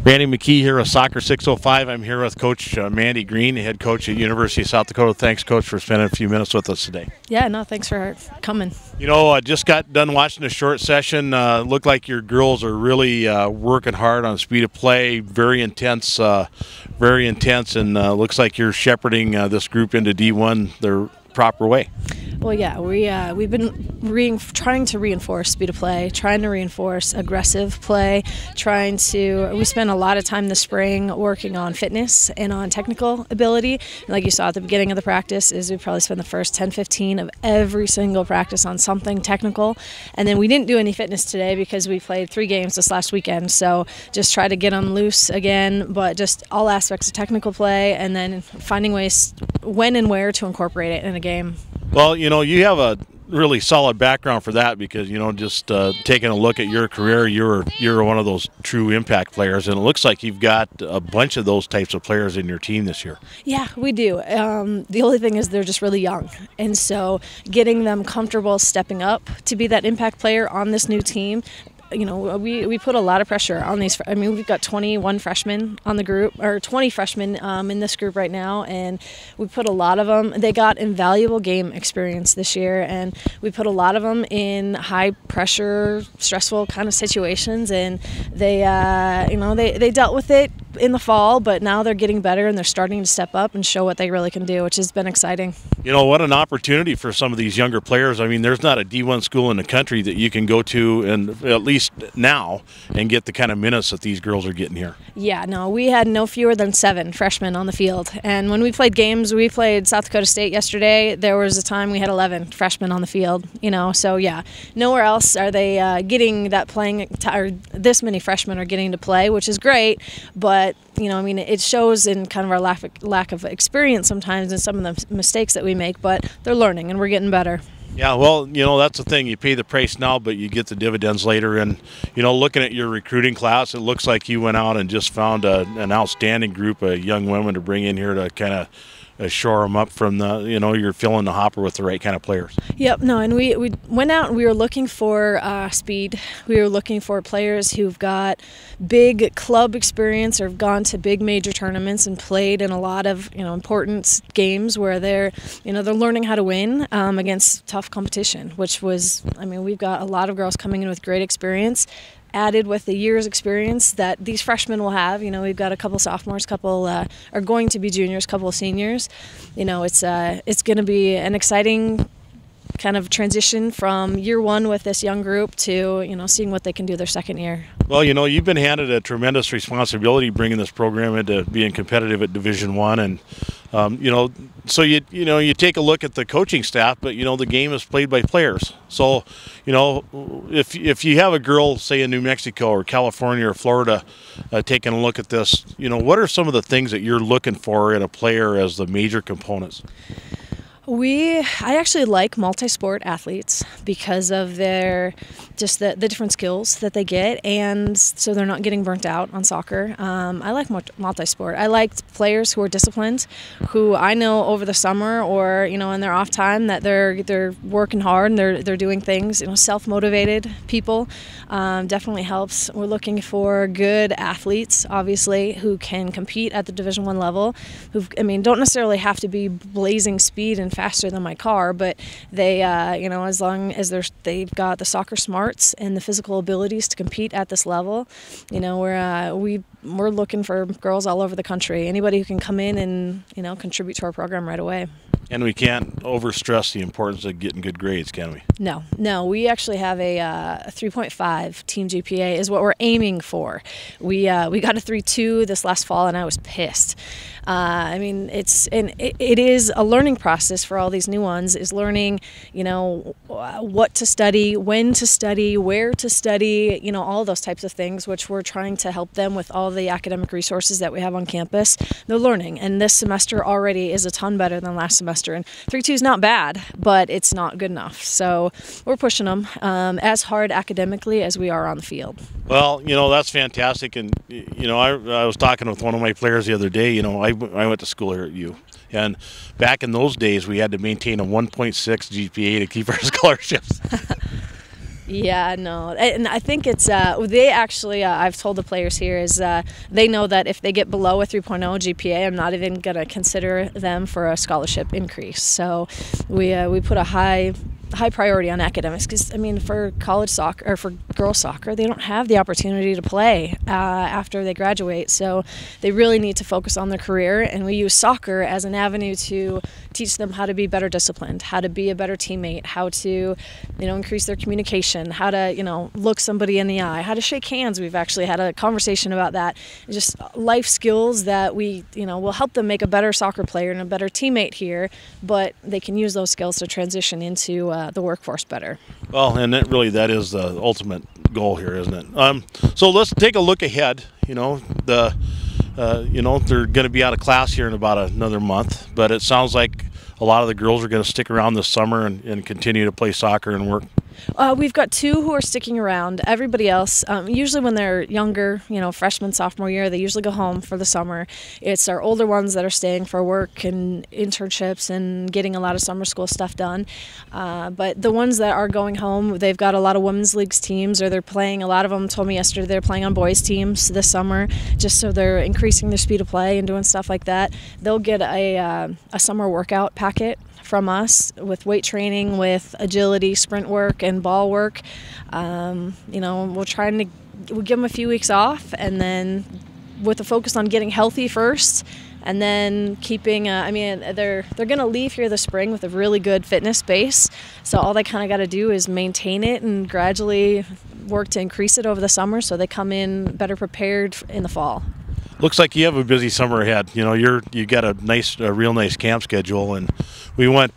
Brandon McKee here with Soccer 605. I'm here with Coach Mandy Green, head coach at University of South Dakota. Thanks, Coach, for spending a few minutes with us today. Yeah, no, thanks for coming. You know, I just got done watching a short session. Looked like your girls are really working hard on speed of play, very intense, and looks like you're shepherding this group into D1 the proper way. Well, yeah, we've been trying to reinforce speed of play, trying to reinforce aggressive play, we spent a lot of time this spring working on fitness and on technical ability. And like you saw at the beginning of the practice, is we probably spent the first 10-15 of every single practice on something technical. And then we didn't do any fitness today because we played 3 games this last weekend. So just try to get them loose again, but just all aspects of technical play and then finding ways when and where to incorporate it in a game. Well, you know, you have a really solid background for that because, you know, just taking a look at your career, you're one of those true impact players, and it looks like you've got a bunch of those types of players in your team this year. Yeah, we do. The only thing is they're just really young, and so getting them comfortable stepping up to be that impact player on this new team. You know, we put a lot of pressure on these. I mean, we've got 21 freshmen on the group, or 20 freshmen in this group right now, and we put a lot of them. They got invaluable game experience this year, and we put a lot of them in high pressure, stressful kind of situations, and they, they dealt with it in the fall, but now they're getting better and they're starting to step up and show what they really can do, which has been exciting. You know, what an opportunity for some of these younger players. I mean, there's not a D1 school in the country that you can go to, and at least now, and get the kind of minutes that these girls are getting here. Yeah, no, we had no fewer than 7 freshmen on the field, and when we played games, we played South Dakota State yesterday, there was a time we had 11 freshmen on the field, you know, so yeah, nowhere else are they getting that playing, or this many freshmen are getting to play, which is great, but you know, I mean, it shows in kind of our lack of experience sometimes in some of the mistakes that we make, but they're learning and we're getting better. Yeah, well, you know, that's the thing. You pay the price now, but you get the dividends later. And, you know, looking at your recruiting class, it looks like you went out and just found an outstanding group of young women to bring in here to kind of shore them up from the, you know, you're filling the hopper with the right kind of players. Yep, no, and we went out and we were looking for speed. We were looking for players who've got big club experience or have gone to big major tournaments and played in a lot of, you know, important games where they're learning how to win against tough competition, which was, I mean, we've got a lot of girls coming in with great experience, added with the year's experience that these freshmen will have. You know, we've got a couple sophomores, couple are going to be juniors, couple of seniors. You know, it's going to be an exciting kind of transition from year one with this young group to, you know, seeing what they can do their second year. Well, you know, you've been handed a tremendous responsibility bringing this program into being competitive at Division I, and you know, so you take a look at the coaching staff, but you know, the game is played by players. So, you know, if you have a girl, say in New Mexico or California or Florida, taking a look at this, you know, what are some of the things that you're looking for in a player as the major components? I actually like multi-sport athletes because of their just the different skills that they get, and so they're not getting burnt out on soccer. I like multi-sport. I like players who are disciplined, who I know over the summer or, you know, in their off time that they're working hard and they're doing things. You know, self-motivated people definitely helps. We're looking for good athletes, obviously, who can compete at the Division I level. Don't necessarily have to be blazing speed and faster than my car, but they, you know, as long as they've got the soccer smarts and the physical abilities to compete at this level, you know, we're looking for girls all over the country. Anybody who can come in and, you know, contribute to our program right away. And we can't overstress the importance of getting good grades, can we? No. We actually have a 3.5 team GPA is what we're aiming for. We got a 3.2 this last fall, and I was pissed. I mean, it is a learning process for all these new ones. Is learning, you know, what to study, when to study, where to study, you know, all those types of things, which we're trying to help them with all the academic resources that we have on campus. They're learning, and this semester already is a ton better than last semester. And 3.2 is not bad, but it's not good enough. So we're pushing them as hard academically as we are on the field. Well, you know, that's fantastic. And, you know, I was talking with one of my players the other day. You know, I went to school here at U. And back in those days, we had to maintain a 1.6 GPA to keep our scholarships. Yeah, no, and I think it's they actually I've told the players here is they know that if they get below a 3.0 GPA, I'm not even gonna consider them for a scholarship increase. So we put a high priority on academics because I mean for college soccer or for girls soccer they don't have the opportunity to play after they graduate, so they really need to focus on their career, and we use soccer as an avenue to teach them how to be better disciplined, how to be a better teammate, how to increase their communication, how to look somebody in the eye, how to shake hands. We've actually had a conversation about that. Just life skills that we will help them make a better soccer player and a better teammate here, but they can use those skills to transition into the workforce better. Well, and that is the ultimate goal here, isn't it? So let's take a look ahead. They're going to be out of class here in about another month, but it sounds like a lot of the girls are going to stick around this summer and continue to play soccer and work. We've got 2 who are sticking around. Everybody else, usually when they're younger, freshman, sophomore year, they usually go home for the summer. It's our older ones that are staying for work and internships and getting a lot of summer school stuff done. But the ones that are going home, they've got a lot of women's leagues teams, or they're playing. A lot of them told me yesterday they're playing on boys teams this summer, just so they're increasing their speed of play and doing stuff like that. They'll get a summer workout packet from us with weight training, with agility, sprint work, and ball work. We'll give them a few weeks off, and then with a focus on getting healthy first, and then keeping. They're going to leave here this spring with a really good fitness base. So all they kind of got to do is maintain it and gradually work to increase it over the summer, so they come in better prepared in the fall. Looks like you have a busy summer ahead. You got a real nice camp schedule, and we want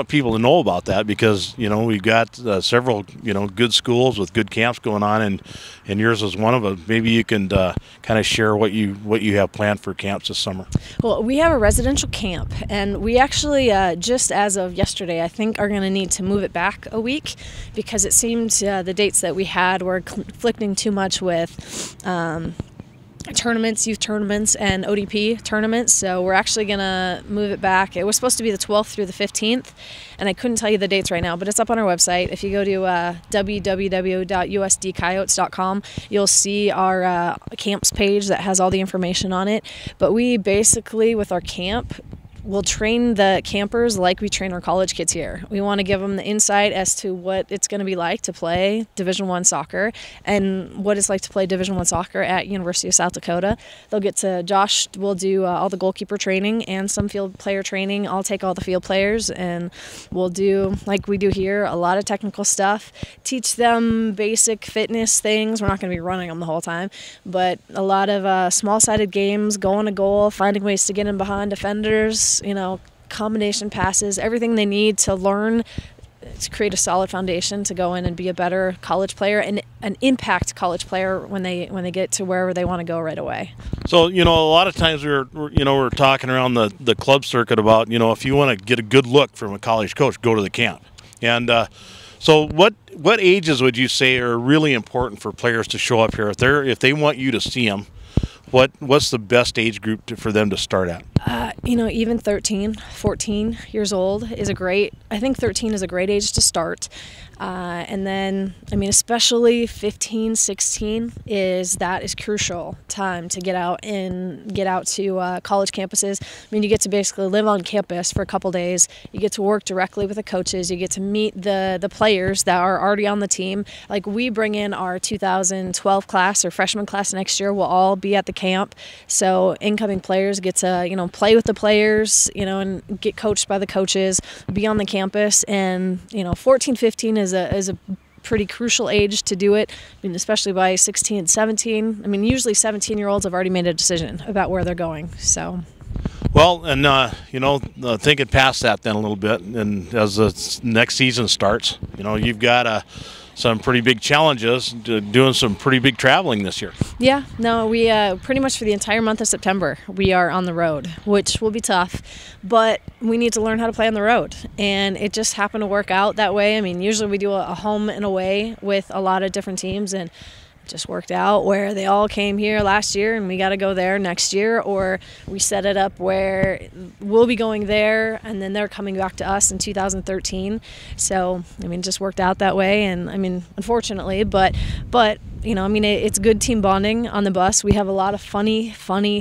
people to know about that because we've got several good schools with good camps going on, and yours is one of them. Maybe you can kind of share what you have planned for camps this summer. Well, we have a residential camp, and we actually just as of yesterday, I think, are going to need to move it back a week because it seemed the dates that we had were conflicting too much with tournaments, youth tournaments, and ODP tournaments. So we're actually going to move it back. It was supposed to be the 12th through the 15th, and I couldn't tell you the dates right now, but it's up on our website. If you go to www.usdcoyotes.com, you'll see our camps page that has all the information on it. But we basically, with our camp, we'll train the campers like we train our college kids here. We want to give them the insight as to what it's going to be like to play Division I soccer and what it's like to play Division I soccer at University of South Dakota. Josh will do all the goalkeeper training and some field player training. I'll take all the field players, and we'll do, like we do here, a lot of technical stuff, teach them basic fitness things. We're not going to be running them the whole time, but a lot of small-sided games, going to goal, finding ways to get in behind defenders, combination passes, everything they need to learn to create a solid foundation to go in and be a better college player and an impact college player when they get to wherever they want to go right away. So a lot of times we're talking around the club circuit about if you want to get a good look from a college coach, go to the camp. And so what ages would you say are really important for players to show up here if they want you to see them? What's the best age group for them to start at? Even 13, 14 years old is I think 13 is a great age to start. And then, especially 15, 16 is crucial time to get out to college campuses. You get to basically live on campus for a couple days. You get to work directly with the coaches. You get to meet the players that are already on the team. Like we bring in our 2012 class or freshman class next year. We'll all be at the camp. So incoming players get to, play with the players, and get coached by the coaches, be on the campus. And, 14, 15 is a pretty crucial age to do it. Especially by 16, 17. Usually 17-year-olds have already made a decision about where they're going. So. Well, and thinking past that then a little bit, and as the next season starts, you've got some pretty big challenges, doing some pretty big traveling this year. Yeah, no, we pretty much for the entire month of September, we are on the road, which will be tough, but we need to learn how to play on the road, and it just happened to work out that way. Usually we do a home and away with a lot of different teams, and just worked out where they all came here last year and we got to go there next year, or we set it up where we'll be going there and then they're coming back to us in 2013. So, I mean, just worked out that way. And I mean, unfortunately, but you know, I mean, it's good team bonding on the bus. We have a lot of funny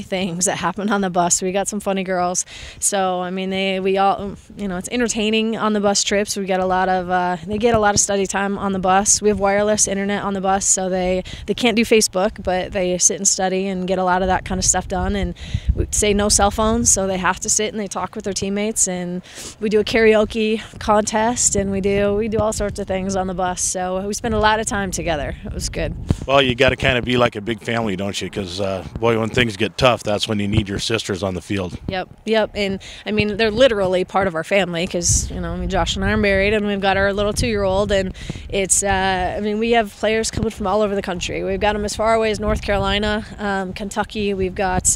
things that happen on the bus. We got some funny girls. So, I mean, we all, you know, it's entertaining on the bus trips. We get a lot of, they get a lot of study time on the bus. We have wireless internet on the bus, so they can't do Facebook, but they sit and study and get a lot of that kind of stuff done. And we say no cell phones, so they have to sit and they talk with their teammates. And we do a karaoke contest, and we do all sorts of things on the bus. So we spend a lot of time together. It was good. Well, you got to kind of be like a big family, don't you? Because, boy, when things get tough, that's when you need your sisters on the field. Yep. And, I mean, they're literally part of our family because, you know, I mean, Josh and I are married, and we've got our little 2-year-old. And it's, I mean, we have players coming from all over the country. We've got them as far away as North Carolina, Kentucky. We've got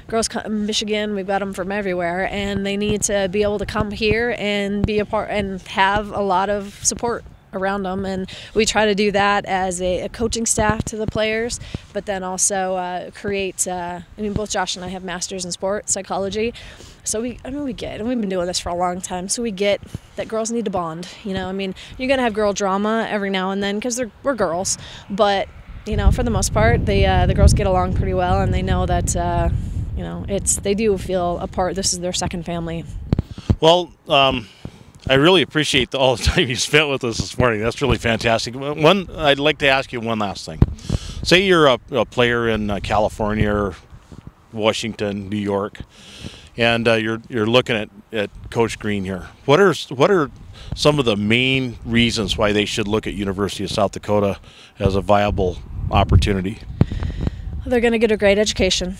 girls from Michigan. We've got them from everywhere. And they need to be able to come here and be a part and have a lot of support around them, and we try to do that as a coaching staff to the players, but then also create, I mean, both Josh and I have masters in sports psychology, so we get, and we've been doing this for a long time, so we get that girls need to bond. You know, I mean, you're going to have girl drama every now and then because we're girls, but, you know, for the most part, the girls get along pretty well, and they know that, you know, they do feel a part. This is their second family. Well, I really appreciate all the time you spent with us this morning. That's really fantastic. I'd like to ask you one last thing. Say you're a player in California or Washington, New York, and you're looking at Coach Green here. What are some of the main reasons why they should look at University of South Dakota as a viable opportunity? They're going to get a great education.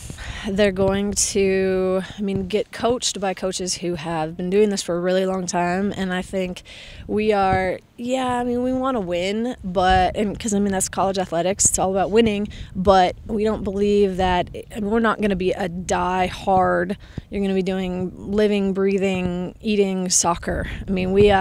They're going to, I mean, get coached by coaches who have been doing this for a really long time. And I think we are, I mean, we want to win, but, because, I mean, that's college athletics. It's all about winning. But we don't believe that, I mean, we're not going to be a die-hard, you're going to be doing living, breathing, eating soccer. I mean, we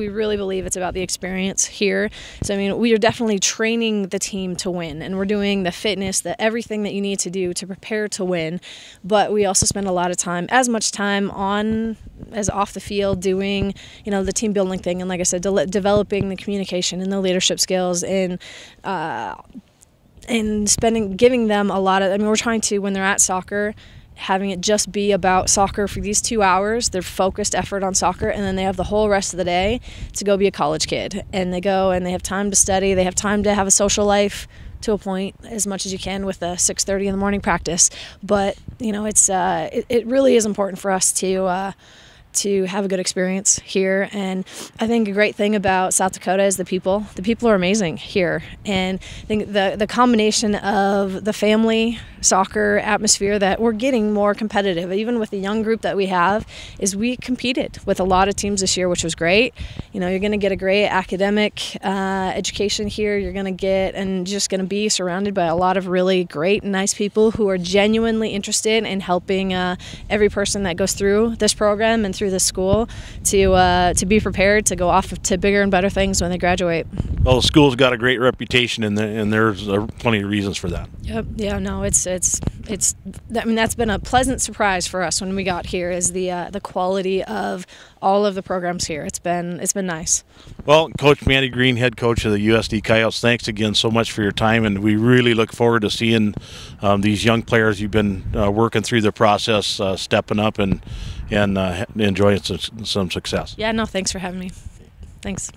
really believe it's about the experience here. So, I mean, we are definitely training the team to win, and we're doing the fitness, everything that you need to do to prepare to win. But we also spend a lot of time, as much time on as off the field, doing, you know, the team building thing. And like I said, developing the communication and the leadership skills, and giving them a lot of, I mean, we're trying to, when they're at soccer, having it just be about soccer for these 2 hours, their focused effort on soccer, and then they have the whole rest of the day to go be a college kid. And they go and they have time to study, they have time to have a social life to a point, as much as you can with a 6:30 in the morning practice. But, you know, it really is important for us to have a good experience here. And I think a great thing about South Dakota is the people. The people are amazing here. And I think the combination of the family soccer atmosphere, that we're getting more competitive, even with the young group that we have, is we competed with a lot of teams this year, which was great. You know, you're going to get a great academic education here. You're going to get, and just going to be surrounded by a lot of really great and nice people who are genuinely interested in helping every person that goes through this program and through this school to be prepared to go off to bigger and better things when they graduate. Well, the school's got a great reputation, and there's plenty of reasons for that. Yep. Yeah. No. It's. I mean, that's been a pleasant surprise for us when we got here. Is the quality of all of the programs here. It's been nice. Well, Coach Mandy Green, head coach of the USD Coyotes, thanks again so much for your time, and we really look forward to seeing these young players you've been working through the process, stepping up and enjoying some success. Yeah. No. Thanks for having me. Thanks.